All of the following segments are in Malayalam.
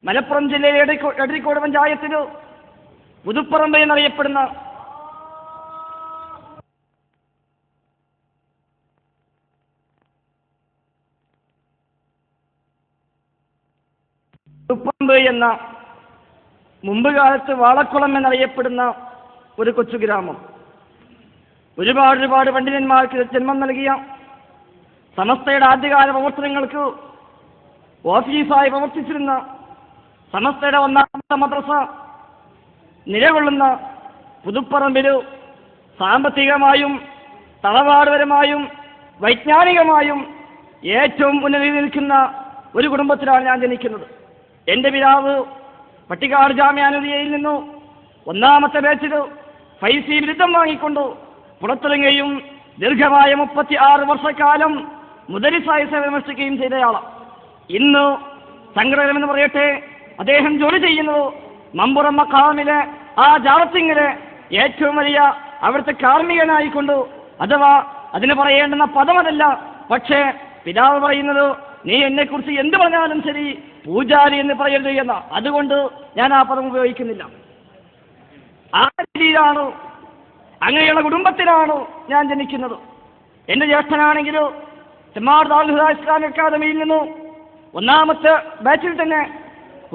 മലപ്പുറം ജില്ലയിലെ എടരിക്കോട് പഞ്ചായത്തിൽ പുതുപ്പറമ്പ് എന്നറിയപ്പെടുന്ന പുതുപ്പറമ്പ് എന്ന മുമ്പ് കാലത്ത് വാളക്കുളം എന്നറിയപ്പെടുന്ന ഒരു കൊച്ചു ഗ്രാമം, ഒരുപാട് പണ്ഡിതന്മാർക്ക് ജന്മം നൽകിയ, സമസ്തയുടെ ആദ്യകാല പ്രവർത്തനങ്ങൾക്ക് ഓഫീസായി പ്രവർത്തിച്ചിരുന്ന, സമസ്തയുടെ ഒന്നാമത്തെ മദ്രസ നിലകൊള്ളുന്ന പുതുപ്പറമ്പിൽ സാമ്പത്തികമായും തറവാടുപരമായും വൈജ്ഞാനികമായും ഏറ്റവും ഉന്നതിയിൽ നിൽക്കുന്ന ഒരു കുടുംബത്തിലാണ് ഞാൻ ജനിക്കുന്നത്. എൻ്റെ പിതാവ് പട്ടിക്കാട് ജാമ്യാനുദിയയിൽ നിന്നു ഒന്നാമത്തെ ബാച്ചിൽ ഫൈസി ബിരുദം വാങ്ങിക്കൊണ്ട് പുറത്തിറങ്ങുകയും ദീർഘമായ 36 വർഷക്കാലം മുദരിസായി സേവനമനുഷ്ഠിക്കുകയും ചെയ്തയാളാണ്. ഇന്ന് സംഘടനമെന്ന് പറയട്ടെ, അദ്ദേഹം ജോലി ചെയ്യുന്നത് മമ്പുറം മഖാമിലെ ആ ജാറത്തിങ്ങിലെ ഏറ്റവും വലിയ അവിടുത്തെ കാർമ്മികനായിക്കൊണ്ട്, അഥവാ അതിന് പറയേണ്ടുന്ന പദമതല്ല, പക്ഷേ പിതാവ് പറയുന്നത് നീ എന്നെക്കുറിച്ച് എന്ത് പറഞ്ഞാലും ശരി പൂജാരി എന്ന് പറയരുത് എന്ന, അതുകൊണ്ട് ഞാൻ ആ പദം ഉപയോഗിക്കുന്നില്ല. ആ രീതിയിലാണ്, അങ്ങനെയുള്ള കുടുംബത്തിലാണ് ഞാൻ ജനിക്കുന്നത്. എൻ്റെ ജ്യേഷ്ഠനാണെങ്കിലോ ഇസ്ലാമിക് അക്കാദമിയിൽ നിന്നു ഒന്നാമത്തെ ബാച്ചിൽ തന്നെ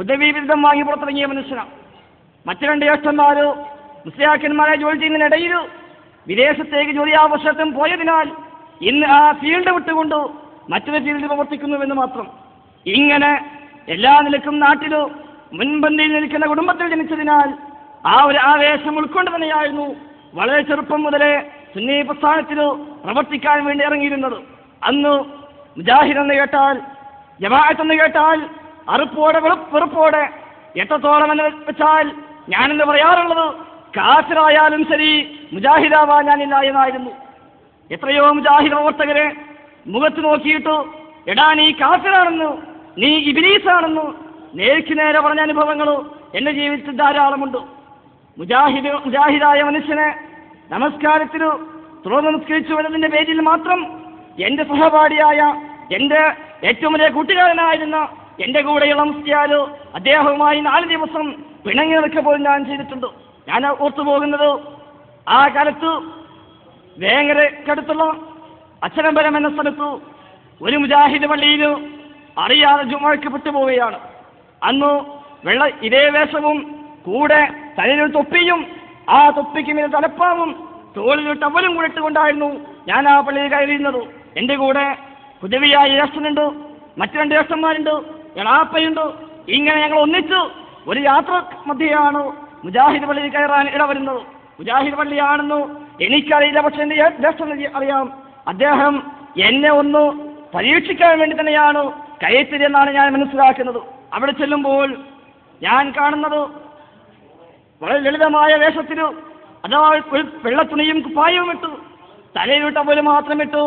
ഉദവി ബിരുദം വാങ്ങി പുറത്തിറങ്ങിയ മനുഷ്യനാണ്. മറ്റു 2 ജ്യേഷ്ഠന്മാർ മുസ്ലിയാക്കന്മാരെ ജോലി ചെയ്യുന്നതിനിടയിൽ വിദേശത്തേക്ക് ജോലി ആവശ്യത്തും പോയതിനാൽ ഇന്ന് ആ ഫീൽഡ് വിട്ടുകൊണ്ട് മറ്റൊരു ഫീൽഡിൽ പ്രവർത്തിക്കുന്നുവെന്ന് മാത്രം. ഇങ്ങനെ എല്ലാ നിലക്കും നാട്ടിൽ മുൻപന്തിയിൽ നിൽക്കുന്ന കുടുംബത്തിൽ ജനിച്ചതിനാൽ ആ ഒരു ആവേശം ഉൾക്കൊണ്ട് തന്നെയായിരുന്നു വളരെ ചെറുപ്പം മുതലേ സുന്നി പ്രസ്ഥാനത്തിൽ പ്രവർത്തിക്കാൻ വേണ്ടി ഇറങ്ങിയിരുന്നത്. അന്ന് മുജാഹിദ് എന്ന് കേട്ടാൽ, ജമാഅത്ത് എന്ന് കേട്ടാൽ അറുപ്പോടെ വെറുപ്പോടെ, എത്രത്തോളം എന്ന് വെച്ചാൽ ഞാനെന്ന് പറയാറുള്ളത് കാഫിറായാലും ശരി മുജാഹിദാവാൻ ഞാനില്ല എന്നായിരുന്നു. എത്രയോ മുജാഹിദ് പ്രവർത്തകരെ മുഖത്ത് നോക്കിയിട്ട് എടാ നീ കാഫിറാണെന്ന്, നീ ഇബ്ലീസാണെന്ന് നേർക്ക് നേരെ പറഞ്ഞ അനുഭവങ്ങൾ എൻ്റെ ജീവിതത്തിൽ ധാരാളമുണ്ട്. മുജാഹിദായ മനുഷ്യനെ നമസ്കാരത്തിന് തുറന്ന് നിസ്കരിച്ചു വരുന്നതിൻ്റെ പേരിൽ മാത്രം എൻ്റെ സഹപാഠിയായ, എൻ്റെ ഏറ്റവും വലിയ കൂട്ടുകാരനായിരുന്ന എൻ്റെ കൂടെയുള്ള മുസ്ലിയാലോ അദ്ദേഹവുമായി 4 ദിവസം പിണങ്ങി നിൽക്കുക പോലും ഞാൻ ചെയ്തിട്ടുണ്ട്. ഞാൻ ഓർത്തുപോകുന്നത് ആ കാലത്ത് വേങ്ങരക്കടുത്തുള്ള അച്ഛനമ്പലം എന്ന സ്ഥലത്ത് ഒരു മുജാഹിദ് പള്ളിയിൽ അറിയാതെ ജുമുഅക്ക് പെട്ടുപോവുകയാണ്. അന്ന് ഇതേ വേഷവും കൂടെ തലയിൽ തൊപ്പിയും, ആ തൊപ്പിക്ക് മേൽ തലപ്പാവും തോളിൽ ടവലും കൂടെ ഇട്ടുകൊണ്ടായിരുന്നു ഞാൻ ആ പള്ളിയിൽ കയറിയിരുന്നത്. എൻ്റെ കൂടെ ഹുദവിയായ ജ്യേഷ്ഠനുണ്ട്, മറ്റു 2 ജ്യേഷ്ഠന്മാരുണ്ട്, എളാപ്പയുണ്ട്. ഇങ്ങനെ ഞങ്ങൾ ഒന്നിച്ച് ഒരു യാത്ര മധ്യയാണ് മുജാഹിദ് പള്ളിയിൽ കയറാൻ ഇടവരുന്നത്. മുജാഹിദ് പള്ളിയാണെന്ന് എനിക്കറിയില്ല, പക്ഷെ എൻ്റെ ജ്യേഷ്ഠൻ അറിയാം. അദ്ദേഹം എന്നെ ഒന്ന് പരീക്ഷിക്കാൻ വേണ്ടി തന്നെയാണ് കയറ്റിയതെന്നാണ് ഞാൻ മനസ്സിലാക്കുന്നത്. അവിടെ ചെല്ലുമ്പോൾ ഞാൻ കാണുന്നത് വളരെ ലളിതമായ വേഷത്തിൽ, അഥവാ വെള്ളത്തുണിയും കുപ്പായവും ഇട്ടു തലയിലിട്ട പോലെ മാത്രം ഇട്ടു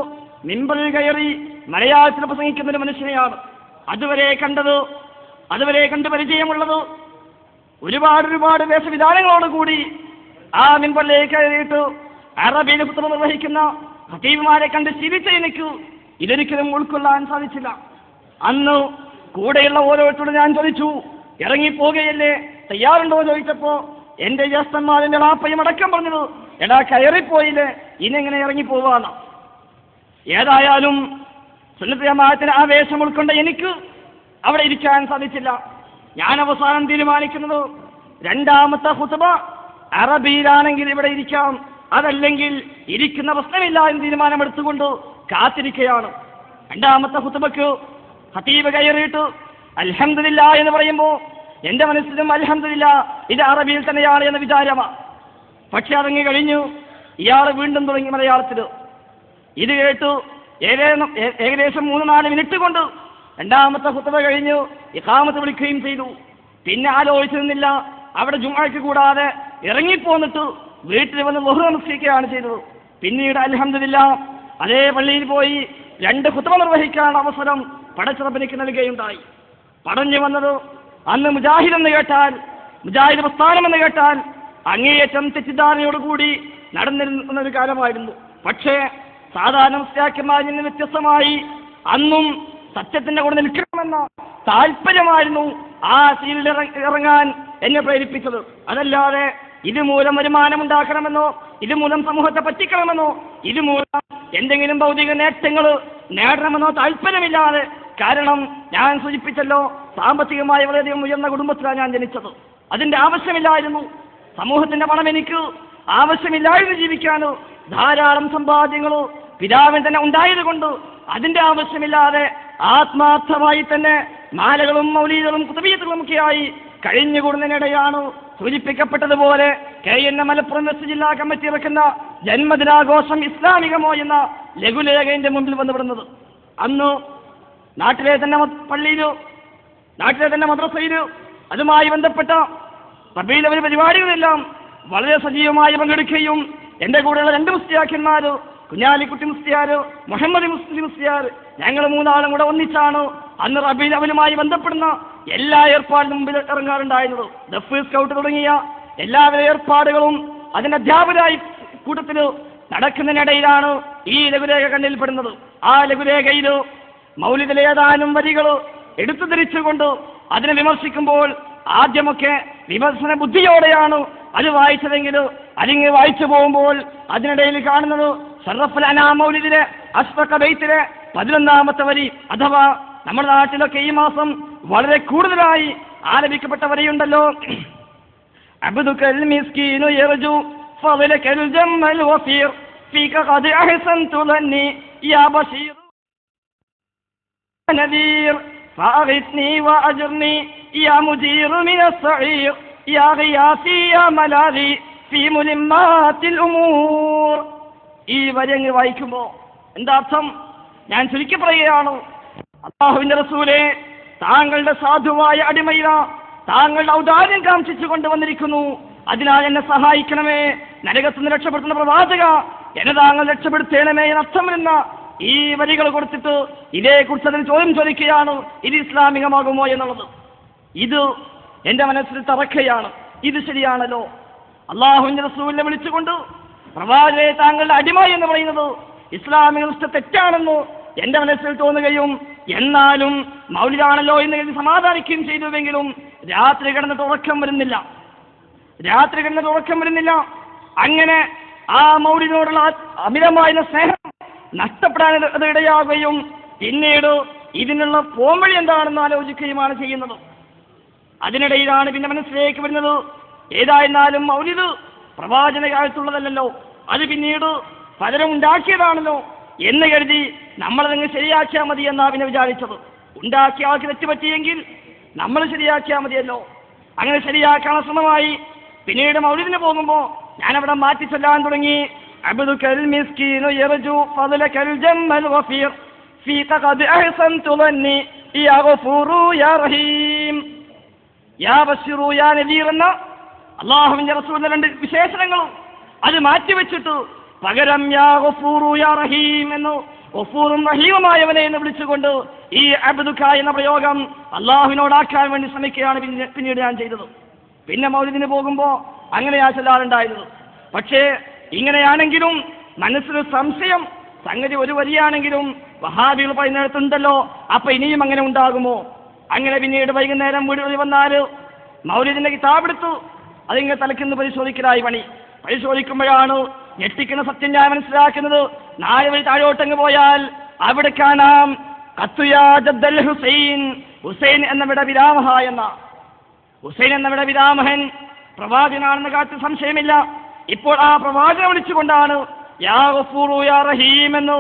മിമ്പറിൽ കയറി മലയാളത്തിൽ പ്രസംഗിക്കുന്ന ഒരു മനുഷ്യനെയാണ്. അതുവരെ കണ്ട് പരിചയമുള്ളത് ഒരുപാട് വേഷവിധാനങ്ങളോടുകൂടി ആ മിമ്പറിലേക്ക് കയറിയിട്ട് അറബിയിൽ ഖുത്ബ നിർവഹിക്കുന്ന ഖതീബുമാരെ കണ്ട് ശീലിച്ച എനിക്ക് ഇതൊരിക്കലും ഉൾക്കൊള്ളാൻ സാധിച്ചില്ല. അന്ന് കൂടെയുള്ള ഓരോരുത്തരോട് ഞാൻ ചോദിച്ചു, ഇറങ്ങിപ്പോകുകയല്ലേ, തയ്യാറുണ്ടോ ചോദിച്ചപ്പോൾ എൻ്റെ ജ്യേഷ്ഠന്മാരെൻ്റെ വാപ്പയും അടക്കം പറഞ്ഞത് എടാ കയറിപ്പോയില്ലേ, ഇനെങ്ങനെ ഇറങ്ങിപ്പോവാന്ന്. ഏതായാലും സുന്നത്ത് ജമാഅത്തിന് ആവേശം ഉൾക്കൊണ്ട എനിക്ക് അവിടെ ഇരിക്കാൻ സാധിച്ചില്ല. ഞാൻ അവസാനം തീരുമാനിക്കുന്നത് രണ്ടാമത്തെ ഖുത്ബ അറബിയിലാണെങ്കിൽ ഇവിടെ ഇരിക്കാം, അതല്ലെങ്കിൽ ഇരിക്കുന്ന പ്രശ്നമില്ല എന്ന് തീരുമാനമെടുത്തുകൊണ്ട് കാത്തിരിക്കുകയാണ്. രണ്ടാമത്തെ ഖുത്ബക്ക് ഖതീബ് കയറിയിട്ട് അൽഹംദുലില്ലാ എന്ന് പറയുമ്പോൾ എൻ്റെ മനസ്സിലും അൽഹംദുലില്ലാ ഇത് അറബിയിൽ തന്നെയാണ് എന്ന വിചാരമാണ്. പക്ഷെ അതങ്ങ് കഴിഞ്ഞു, ഇയാൾ വീണ്ടും തുടങ്ങി മലയാളത്തിൽ. ഇത് കേട്ടു ഏകദേശം 3-4 മിനിറ്റ് കൊണ്ട് രണ്ടാമത്തെ ഖുത്ബ കഴിഞ്ഞു ഇഖാമത്ത് വിളിക്കുകയും ചെയ്തു. പിന്നെ ആലോചിച്ചിരുന്നില്ല, അവിടെ ജുമുഅക്ക് കൂടാതെ ഇറങ്ങിപ്പോന്നിട്ട് വീട്ടിൽ വന്ന് ളുഹ്ർ നമസ്കരിക്കുകയാണ് ചെയ്തത്. പിന്നീട് അൽഹംദുലില്ലാ അതേ പള്ളിയിൽ പോയി 2 ഖുത്ബ നിർവഹിക്കാനുള്ള അവസരം പടച്ചിറപ്പിലേക്ക് നൽകുകയുണ്ടായി. പറഞ്ഞു വന്നത് അന്ന് മുജാഹിദ് എന്ന് കേട്ടാൽ, മുജാഹിദ് പ്രസ്ഥാനം എന്ന് കേട്ടാൽ അങ്ങേയറ്റം തെറ്റിദ്ധാരണയോടുകൂടി നടന്നിരുന്ന ഒരു കാലമായിരുന്നു. പക്ഷേ സാധാരണ മുസ്ലിയാക്കന്മാരിൽ നിന്ന് വ്യത്യസ്തമായി അന്നും സത്യത്തിന്റെ കൂടെ നിൽക്കണമെന്ന താല്പര്യമായിരുന്നു ആ സീരിയൽ ഇറങ്ങാൻ എന്നെ പ്രേരിപ്പിച്ചത്. അതല്ലാതെ ഇതുമൂലം വരുമാനമുണ്ടാക്കണമെന്നോ, ഇതുമൂലം സമൂഹത്തെ പറ്റിക്കണമെന്നോ, ഇതുമൂലം എന്തെങ്കിലും ഭൗതിക നേട്ടങ്ങൾ നേടണമെന്നോ താല്പര്യമില്ലാതെ. കാരണം ഞാൻ സൂചിപ്പിച്ചല്ലോ, സാമ്പത്തികമായി വളരെയധികം ഉയർന്ന കുടുംബത്തിലാണ് ഞാൻ ജനിച്ചത്. അതിന്റെ ആവശ്യമില്ലായിരുന്നു. സമൂഹത്തിന്റെ പണം എനിക്ക് ആവശ്യമില്ലായിരുന്നു ജീവിക്കാനോ. ധാരാളം സമ്പാദ്യങ്ങളോ പിതാവിന് തന്നെ ഉണ്ടായതുകൊണ്ട് അതിന്റെ ആവശ്യമില്ലാതെ ആത്മാർത്ഥമായി തന്നെ മാലകളും മൗലീദുകളും കുതുബിയത്തുകളും ഒക്കെയായി കഴിഞ്ഞുകൂടുന്നതിനിടെയാണ് സൂചിപ്പിക്കപ്പെട്ടതുപോലെ KNM മലപ്പുറം വെസ്റ്റ് ജില്ലാ കമ്മിറ്റി ഇറക്കുന്ന ജന്മദിനാഘോഷം ഇസ്ലാമികമോ എന്ന ലഘുലേഖന്റെ മുമ്പിൽ വന്നുവിടുന്നത്. അന്ന് നാട്ടിലെ തന്നെ പള്ളിയിലോ നാട്ടിലെ തന്നെ മദ്രസയിലോ അതുമായി ബന്ധപ്പെട്ട റബീഉൽ അവ്വൽ പരിപാടികളെല്ലാം വളരെ സജീവമായി പങ്കെടുക്കുകയും എൻ്റെ കൂടെയുള്ള 2 മുസ്ലിയാക്കന്മാർ, കുഞ്ഞാലിക്കുട്ടി മുസ്ലിയാർ, മുഹമ്മദ് മുസ്ലിയാർ, ഞങ്ങൾ 3 ആളും കൂടെ ഒന്നിച്ചാണ് അന്ന് റബീഉൽ അവ്വലുമായി ബന്ധപ്പെടുന്ന എല്ലാ ഏർപ്പാടിനും മുമ്പിൽ ഇറങ്ങാറുണ്ടായിരുന്നത്. ദഫ് സ്കൗട്ട് തുടങ്ങിയ എല്ലാവിധ ഏർപ്പാടുകളും അതിൻ്റെ അധ്യാപകരായി കൂട്ടത്തിൽ നടക്കുന്നതിനിടയിലാണ് ഈ ലഘുലേഖ കണ്ണിൽപ്പെടുന്നത്. ആ ലഘുലേഖയിൽ മൗലിദിലെ ഏതാനും വരികൾ എടുത്തു ധരിച്ചുകൊണ്ട് അതിനെ വിമർശിക്കുമ്പോൾ ആദ്യമൊക്കെ വിമർശന ബുദ്ധിയോടെയാണ് അത് വായിച്ചതെങ്കിൽ അതിങ്ങ് വായിച്ചു പോകുമ്പോൾ അതിനിടയിൽ കാണുന്നത് ഷറഫുൽ അനാം മൗലിദിലെ അഷ്റഖ ബൈത്തിലെ 11ാമത്തെ വരി, അഥവാ നമ്മുടെ നാട്ടിലൊക്കെ ഈ മാസം വളരെ കൂടുതലായി ആലപിക്കപ്പെട്ട വരിയുണ്ടല്ലോ. അബ്ദുകൽ മിസ്കീനു യർജു ഫളലകൽ ജമ്മൽ വഫീർ ഫീക ഖദ് അഹ്സൻതു ലന്നി യാ ബശീർ നദീർ ഫഅഗ്ത്നി വഅജ്ർനി യാ മുജീർ മിനസ് സഈർ യാ ഗിയാസി യാ മലാദി ഫീ മുലിമാത്തിൽ ഉമൂർ. ഈ വരി അങ്ങ് വായിക്കുമ്പോൾ എന്താ അർത്ഥം? ഞാൻ ചുരുക്കി പറയുകയാണ്. അല്ലാഹുവിന്റെ റസൂലേ, താങ്കളുടെ സാധുവായ അടിമയില താങ്കളുടെ ഔദാര്യം കാംക്ഷിച്ചു കൊണ്ടുവന്നിരിക്കുന്നു. അതിനാൽ എന്നെ സഹായിക്കണമേ. നരകത്തുനിന്ന് രക്ഷപ്പെടുത്തുന്ന പ്രവാചക, എന്നെ താങ്കൾ രക്ഷപ്പെടുത്തേണമേ എന്നർത്ഥം വരുന്ന ഈ വരികൾ കൊടുത്തിട്ട് ഇതേക്കുറിച്ച് അതിന് ചോദ്യം ചോദിക്കുകയാണ്, ഇത് ഇസ്ലാമികമാകുമോ എന്നുള്ളത്. ഇത് എൻ്റെ മനസ്സിൽ തറക്കുകയാണ്. ഇത് ശരിയാണല്ലോ. അല്ലാഹുവിന്റെ റസൂലിനെ വിളിച്ചുകൊണ്ട് പ്രവാചകരെ താങ്കളുടെ അടിമ എന്ന് പറയുന്നത് ഇസ്ലാമിക തെറ്റാണെന്ന് എൻ്റെ മനസ്സിൽ തോന്നുകയും എന്നാലും മൗലിദാണല്ലോ എന്ന് കരുതി സമാധാനിക്കുകയും ചെയ്തുവെങ്കിലും രാത്രി കിടന്നിട്ട് ഉറക്കം വരുന്നില്ല. അങ്ങനെ ആ മൗലിദിനോടുള്ള അമിതമായ സ്നേഹം നഷ്ടപ്പെടാൻ അത് ഇടയാകുകയും പിന്നീട് ഇതിനുള്ള പോംവഴി എന്താണെന്ന് ആലോചിക്കുകയുമാണ് ചെയ്യുന്നത്. അതിനിടയിലാണ് പിന്നെ മനസ്സിലേക്ക് വരുന്നത്, ഏതായിരുന്നാലും മൗലിദ് പ്രവാചന കാലത്തുള്ളതല്ലോ, അത് പിന്നീട് പലരും ഉണ്ടാക്കിയതാണല്ലോ എന്ന് കരുതി നമ്മളതങ്ങ് ശരിയാക്കിയാൽ മതി എന്നാണ് പിന്നെ വിചാരിച്ചത്. ഉണ്ടാക്കിയ ആൾക്ക് തെറ്റുപറ്റിയെങ്കിൽ നമ്മൾ ശരിയാക്കിയാൽ മതിയല്ലോ. അങ്ങനെ ശരിയാക്കാനുള്ള ശ്രമമായി. പിന്നീട് മൗലിദിന് പോകുമ്പോൾ ഞാനവിടെ മാറ്റി ചൊല്ലാൻ തുടങ്ങി. അബ്ദുകൽ മിസ്കീനു യർജു ഫളലകൽ ജമ്മൽ വഫീർ ഫീക ഖദ് അഹ്സൻതു ലന്നി യാ ഗഫൂറു യാ റഹീം യാ ബശീറു യാ നദീർ എന്ന അല്ലാഹുവിന്റെ റസൂലിന്റെ 2 വിശേഷണങ്ങളും അത് മാറ്റിവെച്ചിട്ട് പകരം യാ ഗഫൂറു യാ റഹീം എന്ന് ഗഫൂറും റഹീമുമായവനെ എന്ന് വിളിച്ചുകൊണ്ട് ഈ അബ്ദുക എന്ന പ്രയോഗം അള്ളാഹുവിനോടാക്കാൻ വേണ്ടി ശ്രമിക്കുകയാണ് പിന്നീട് ഞാൻ ചെയ്തത്. പിന്നെ മൗലിദിന് പോകുമ്പോൾ അങ്ങനെയാ ചൊല്ലാറുണ്ടായിരുന്നത്. പക്ഷേ ഇങ്ങനെയാണെങ്കിലും മനസ്സിന് സംശയം, സംഗതി ഒരു വരിയാണെങ്കിലും വഹാബികൾ പറയുന്നിടത്തുണ്ടല്ലോ, അപ്പൊ ഇനിയും അങ്ങനെ ഉണ്ടാകുമോ? അങ്ങനെ പിന്നീട് വൈകുന്നേരം വീടുകളിൽ വന്നാൽ മൗലിദിന്റെ കിതാബെടുത്തു അതിങ്ങനെ തലയ്ക്കുന്ന പരിശോധിക്കലായി പണി. പരിശോധിക്കുമ്പോഴാണ് ഞെട്ടിക്കുന്ന സത്യം ഞാൻ മനസ്സിലാക്കുന്നത്. 4 വഴി താഴോട്ടങ്ങ് പോയാൽ അവിടെ കാണാം ഖത്തുയാ ജദ്ദൽ ഹുസൈൻ, ഹുസൈൻ എന്നവിടെ പിതാമഹൻ പ്രവാചകനാണെന്ന കാര്യത്തിൽ സംശയമില്ല. ഇപ്പോൾ ആ പ്രവാചകനെ വിളിച്ചുകൊണ്ടാണ് യാ ഗഫൂറു യാ റഹീം എന്ന്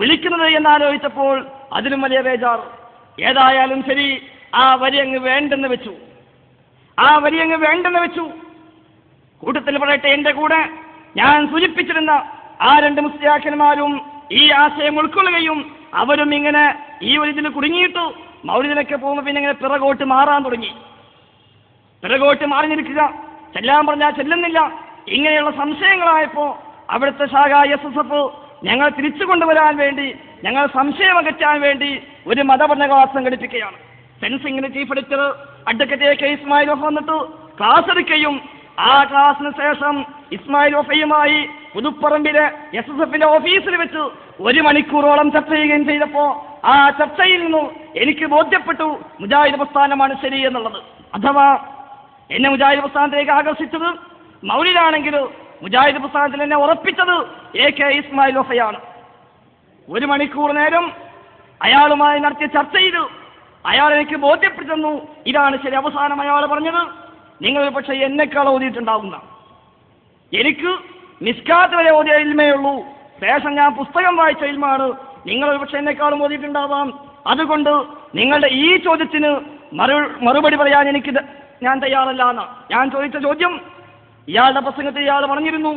വിളിക്കുന്നത് എന്നാലോചിച്ചപ്പോൾ അതിലും വലിയ ബേജാറ്. ഏതായാലും ശരി, ആ വരി അങ്ങ് വേണ്ടെന്ന് വെച്ചു. കൂട്ടത്തിൽ പറയട്ടെ, എൻ്റെ കൂടെ ഞാൻ സൂചിപ്പിച്ചിരുന്ന ആ 2 മുസ്ലിയാക്കന്മാരും ഈ ആശയം ഉൾക്കൊള്ളുകയും അവരും ഇങ്ങനെ ഈ ഒരു ഇതിൽ കുടുങ്ങിയിട്ട് മൗലിദിനൊക്കെ പോകുമ്പോൾ പിന്നെ ഇങ്ങനെ പിറകോട്ട് മാറി നിൽക്കുക, ചെല്ലാൻ പറഞ്ഞാൽ ചെല്ലുന്നില്ല. ഇങ്ങനെയുള്ള സംശയങ്ങളായപ്പോൾ അവിടുത്തെ ശാഖ SSF ഞങ്ങൾ തിരിച്ചു കൊണ്ടുവരാൻ വേണ്ടി, ഞങ്ങൾ സംശയം അകറ്റാൻ വേണ്ടി ഒരു മതപഠന ക്ലാസ് സംഘടിപ്പിക്കുകയാണ്. സെൻസിങ്ങിന് chief editor advocate AK Ismail Wafa വന്നിട്ട് ക്ലാസ് എടുക്കുകയും ആ ക്ലാസ്സിന് ശേഷം ഇസ്മായിൽ വഫയുമായി പുതുപ്പറമ്പിലെ SSFന്റെ ഓഫീസിൽ വെച്ച് 1 മണിക്കൂറോളം ചർച്ച ചെയ്യുകയും ചെയ്തപ്പോൾ ആ ചർച്ചയിൽ നിന്നും എനിക്ക് ബോധ്യപ്പെട്ടു മുജാഹിദ് പ്രസ്ഥാനമാണ് ശരി എന്നുള്ളത്. അഥവാ എന്നെ മുജാഹിദ് പ്രസ്ഥാനത്തിലേക്ക് ആകർഷിച്ചത് മൗലിദാണെങ്കിൽ മുജാഹിദ് പ്രസ്ഥാനത്തിൽ എന്നെ ഉറപ്പിച്ചത് AK ഇസ്മായിൽ വഫയാണ്. 1 മണിക്കൂർ നേരം അയാളുമായി നടത്തിയ ചർച്ചയിൽ അയാൾ എനിക്ക് ബോധ്യപ്പെടുത്തുന്നു ഇതാണ് ശരി. അവസാനം അയാൾ പറഞ്ഞത്, നിങ്ങൾ പക്ഷേ എന്നെക്കാൾ ഓതിയിട്ടുണ്ടാവുന്ന, എനിക്ക് മിസ്കാത്ത് വരെ ഓതിയ ഇൽമേ ഉള്ളൂ, ശേഷം ഞാൻ പുസ്തകം വായിച്ച ഇൽമാണ്, നിങ്ങൾ പക്ഷെ എന്നെക്കാളും ഓതിയിട്ടുണ്ടാവാം. അതുകൊണ്ട് നിങ്ങളുടെ ഈ ചോദ്യത്തിന് മറുപടി പറയാൻ ഞാൻ തയ്യാറല്ല എന്ന്. ഞാൻ ചോദിച്ച ചോദ്യം, ഇയാളുടെ പ്രസംഗത്തിൽ ഇയാൾ പറഞ്ഞിരുന്നു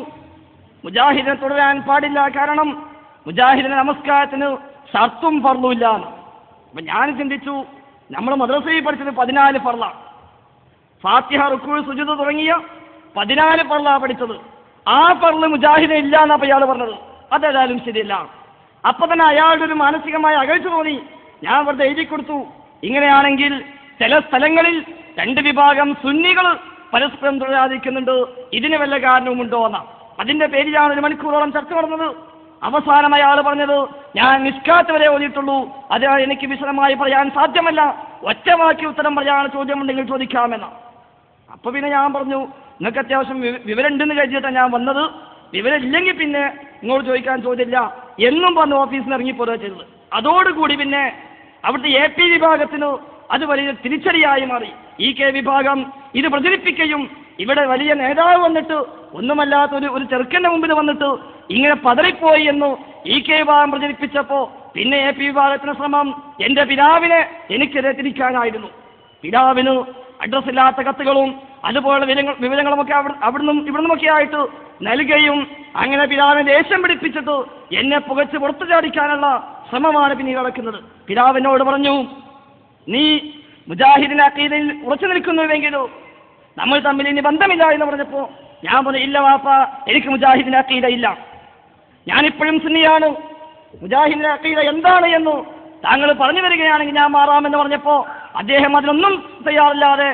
മുജാഹിദിനെ തുടരാൻ പാടില്ല, കാരണം മുജാഹിദിന്റെ നമസ്കാരത്തിന് ഷർത്തും ഫർളുമില്ല എന്ന്. അപ്പൊ ഞാൻ ചിന്തിച്ചു, നമ്മൾ മദ്രസയിൽ പഠിച്ചത് 14 ഫർളാണ്. ഫാത്തിഹ, റുക്കൂ, സുജൂദ് തുടങ്ങിയ 14 ഫർളാണ് പഠിച്ചത്. ആ ഫർള് മുജാഹിദിന് ഇല്ല എന്നപ്പോൾ ഇയാൾ പറഞ്ഞത്. അതേതായാലും ശരിയല്ല. അപ്പൊ തന്നെ അയാളുടെ ഒരു മാനസികമായ അകൽച്ച തോന്നി. ഞാൻ വെറുതെ എഴുതി കൊടുത്തു, ഇങ്ങനെയാണെങ്കിൽ ചില സ്ഥലങ്ങളിൽ 2 വിഭാഗം സുന്നികൾ പരസ്പരം തുടരാതിരിക്കുന്നുണ്ട്, ഇതിന് വല്ല കാരണവുമുണ്ടോ എന്ന. അതിന്റെ പേരിലാണ് 1 മണിക്കൂറോളം ചർച്ച നടന്നത്. അവസാനം അയാൾ പറഞ്ഞത്, ഞാൻ മിസ്കാത്ത് വരെ ഓതിയിട്ടുള്ളൂ, അത് എനിക്ക് വിശദമായി പറയാൻ സാധ്യമല്ല, ഒറ്റവാക്കി ഉത്തരം പറയാൻ ചോദ്യമുണ്ടെങ്കിൽ ചോദിക്കാമെന്ന. അപ്പൊ പിന്നെ ഞാൻ പറഞ്ഞു, നിങ്ങൾക്ക് അത്യാവശ്യം വിവരമുണ്ടെന്ന് കരുതിയിട്ടാണ് ഞാൻ വന്നത്, വിവരമില്ലെങ്കിൽ പിന്നെ ഇങ്ങോട്ട് ചോദിക്കാൻ ചോദ്യമില്ല എന്നും പറഞ്ഞ് ഓഫീസിൽ നിന്ന് ഇറങ്ങിപ്പോരുക ചെയ്തത്. അതോടുകൂടി പിന്നെ അവിടുത്തെ AP വിഭാഗത്തിന് അത് വലിയ തിരിച്ചടിയായി മാറി. EK വിഭാഗം ഇത് പ്രചരിപ്പിക്കുകയും ഇവിടെ വലിയ നേതാവ് വന്നിട്ട് ഒന്നുമല്ലാത്ത ഒരു ചെറുക്കന്റെ മുമ്പിൽ വന്നിട്ട് ഇങ്ങനെ പതറിപ്പോയി എന്ന് EK വിഭാഗം പ്രചരിപ്പിച്ചപ്പോ പിന്നെ AP വിഭാഗത്തിന്റെ ശ്രമം എന്റെ പിതാവിനെ എനിക്കെതിരെ തിരിക്കാനായിരുന്നു. പിതാവിന് അഡ്രസ് ഇല്ലാത്ത കത്തുകളും അതുപോലെ വിവരങ്ങളുമൊക്കെ ഇവിടുന്നുമൊക്കെ ആയിട്ട് നൽകുകയും അങ്ങനെ പിതാവിനെ ദേഷ്യം പിടിപ്പിച്ചിട്ട് എന്നെ പുകച്ച് പുറത്തു ചാടിക്കാനുള്ള ശ്രമമാണ് പിന്നീട് നടക്കുന്നത്. പിതാവിനോട് പറഞ്ഞു, നീ മുജാഹിദിന്റെ അഖീദയിൽ ഉറച്ചു നിൽക്കുന്നുവെങ്കിലോ നമ്മൾ തമ്മിൽ ഇനി ബന്ധമില്ല എന്ന് പറഞ്ഞപ്പോ ഞാൻ പറഞ്ഞു, ഇല്ല വാപ്പ, എനിക്ക് മുജാഹിദിന്റെ അഖീദ ഇല്ല, ഞാനിപ്പോഴും സുന്നിയാണ്, മുജാഹിദിന്റെ അഖീദ എന്താണ് എന്ന് താങ്കൾ പറഞ്ഞു വരികയാണെങ്കിൽ ഞാൻ മാറാമെന്ന് പറഞ്ഞപ്പോ അദ്ദേഹം അതിനൊന്നും തയ്യാറില്ലാതെ,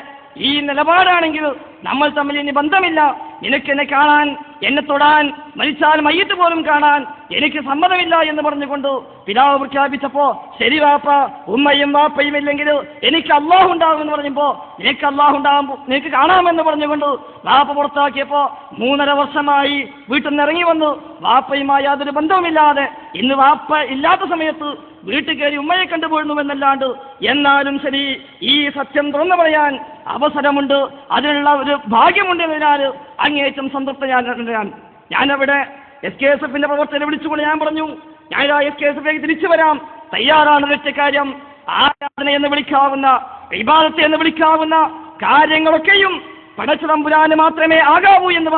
ഈ നിലപാടാണെങ്കിൽ നമ്മൾ തമ്മിൽ ഇനി ബന്ധമില്ല, നിനക്കെന്നെ കാണാൻ, എന്നെ തൊടാൻ, മരിച്ചാൽ മയ്യത്ത് പോലും കാണാൻ എനിക്ക് സമ്മതമില്ല എന്ന് പറഞ്ഞുകൊണ്ട് പിതാവ് പ്രഖ്യാപിച്ചപ്പോ, ശരി വാപ്പ, ഉമ്മയും വാപ്പയും ഇല്ലെങ്കിൽ എനിക്ക് അള്ളാഹു ഉണ്ടാകുമെന്ന് പറഞ്ഞപ്പോ, നിനക്ക് അള്ളാഹു ഉണ്ടാകുമ്പോ നിനക്ക് കാണാമെന്ന് പറഞ്ഞുകൊണ്ട് വാപ്പ പുറത്താക്കിയപ്പോ 3.5 വർഷമായി വീട്ടിൽ നിന്ന് ഇറങ്ങി വന്നു വാപ്പയുമായി യാതൊരു ബന്ധവുമില്ലാതെ ഇന്ന് വാപ്പ ഇല്ലാത്ത സമയത്ത് വീട്ടിൽ കയറി ഉമ്മയെ കണ്ടുപോഴുന്നുവെന്നല്ലാണ്ട്, എന്നാലും ശരി ഈ സത്യം തുറന്നു പറയാൻ അവസരമുണ്ട്, അതിനുള്ള ഒരു ഭാഗ്യമുണ്ട് എന്നതിനാൽ അങ്ങേയറ്റം സംതൃപ്തനാണ്. ഞാനവിടെ SKSFന്റെ പ്രവർത്തകരെ വിളിച്ചുകൊണ്ട് ഞാൻ പറഞ്ഞു, ഞാൻ SKSFിലേക്ക് തിരിച്ചു വരാം, തയ്യാറാണ്. ഒറ്റ കാര്യം, ആരാധന എന്ന് വിളിക്കാവുന്ന, ഇബാദത്ത് എന്ന് വിളിക്കാവുന്ന കാര്യങ്ങളൊക്കെയും പടച്ചതമ്പുരാന് മാത്രമേ ആകാവൂ എന്ന്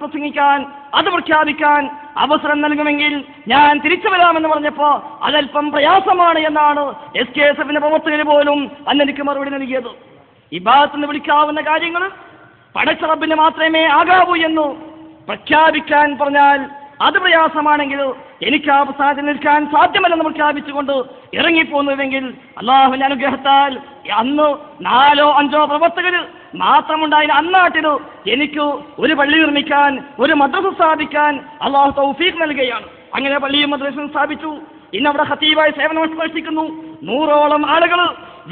പ്രസംഗിക്കാൻ, അത് പ്രഖ്യാപിക്കാൻ അവസരം നൽകുമെങ്കിൽ ഞാൻ തിരിച്ചു വരാമെന്ന് പറഞ്ഞപ്പോ അതല്പം പ്രയാസമാണ് എന്നാണ് SKSFന്റെ പ്രവർത്തകർ പോലും അന്നെനിക്ക് മറുപടി നൽകിയത്. ഇബാദത്ത് എന്ന് വിളിക്കാവുന്ന കാര്യങ്ങൾ പടച്ചറബിന് മാത്രമേ ആകാവൂ എന്ന് പ്രഖ്യാപിക്കാൻ പറഞ്ഞാൽ അത് പ്രയാസമാണെങ്കിൽ എനിക്ക് ആ പ്രസ്ഥാനത്തിൽ നിൽക്കാൻ സാധ്യമല്ലെന്ന് പ്രഖ്യാപിച്ചുകൊണ്ട് ഇറങ്ങിപ്പോന്നുവെങ്കിൽ അള്ളാഹുവിന്റെ അനുഗ്രഹത്താൽ അന്ന് 4 or 5 പ്രവർത്തകർ മാത്രമുണ്ടായ അന്നാട്ടിൽ എനിക്ക് ഒരു പള്ളി നിർമ്മിക്കാൻ, ഒരു മദ്രസ സ്ഥാപിക്കാൻ അള്ളാഹു തൗഫീഖ് നൽകുകയാണ്. അങ്ങനെ പള്ളിയും മദ്രസയും സ്ഥാപിച്ചു. ഇന്നവിടെ ഖതീബായി സേവനം അനുഷ്ഠിക്കുന്നു. 100ഓളം ആളുകൾ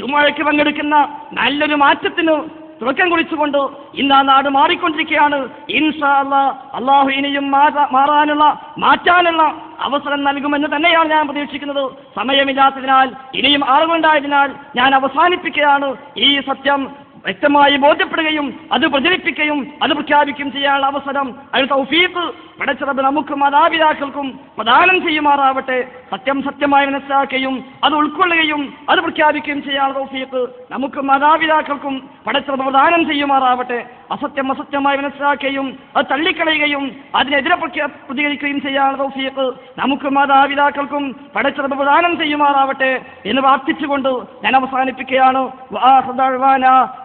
ജുമുഅയ്ക്ക് പങ്കെടുക്കുന്ന നല്ലൊരു മാറ്റത്തിന് തുടക്കം കുറിച്ചുകൊണ്ട് ഇന്ന് ആ നാട് മാറിക്കൊണ്ടിരിക്കുകയാണ്. ഇൻഷാ അല്ലാഹ് അള്ളാഹു ഇനിയും മാറ്റാനുള്ള അവസരം നൽകുമെന്ന് തന്നെയാണ് ഞാൻ പ്രതീക്ഷിക്കുന്നത്. സമയമില്ലാത്തതിനാൽ ഇനിയും ആളുകളുണ്ടായതിനാൽ ഞാൻ അവസാനിപ്പിക്കുകയാണ്. ഈ സത്യം വ്യക്തമായി ബോധ്യപ്പെടുകയും അത് പ്രചരിപ്പിക്കുകയും അത് പ്രഖ്യാപിക്കുകയും ചെയ്യാനുള്ള അവസരം, അതിന് തൗഫീഖ് പടച്ചറബ് നമുക്കും മാതാപിതാക്കൾക്കും പ്രദാനം ചെയ്യുമാറാവട്ടെ. സത്യം സത്യമായി മനസ്സിലാക്കുകയും അത് ഉൾക്കൊള്ളുകയും അത് പ്രഖ്യാപിക്കുകയും ചെയ്യാനുള്ള തൗഫീഖ് നമുക്കും മാതാപിതാക്കൾക്കും പടച്ചറബ് പ്രദാനം ചെയ്യുമാറാവട്ടെ. അസത്യം അസത്യമായി മനസ്സിലാക്കുകയും അത് തള്ളിക്കളയുകയും അതിനെതിരെ പ്രതികരിക്കുകയും ചെയ്യാനുള്ള തൗഫീഖ് നമുക്കും മാതാപിതാക്കൾക്കും പടച്ചറബ് പ്രദാനം ചെയ്യുമാറാവട്ടെ എന്ന് പ്രാർത്ഥിച്ചുകൊണ്ട് ഞാൻ അവസാനിപ്പിക്കുകയാണ്.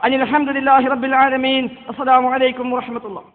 അൽഹംദുലില്ലാഹി റബ്ബിൽ ആലമീൻ. അസ്സലാമു അലൈക്കും വറഹ്മത്തുള്ളാഹി.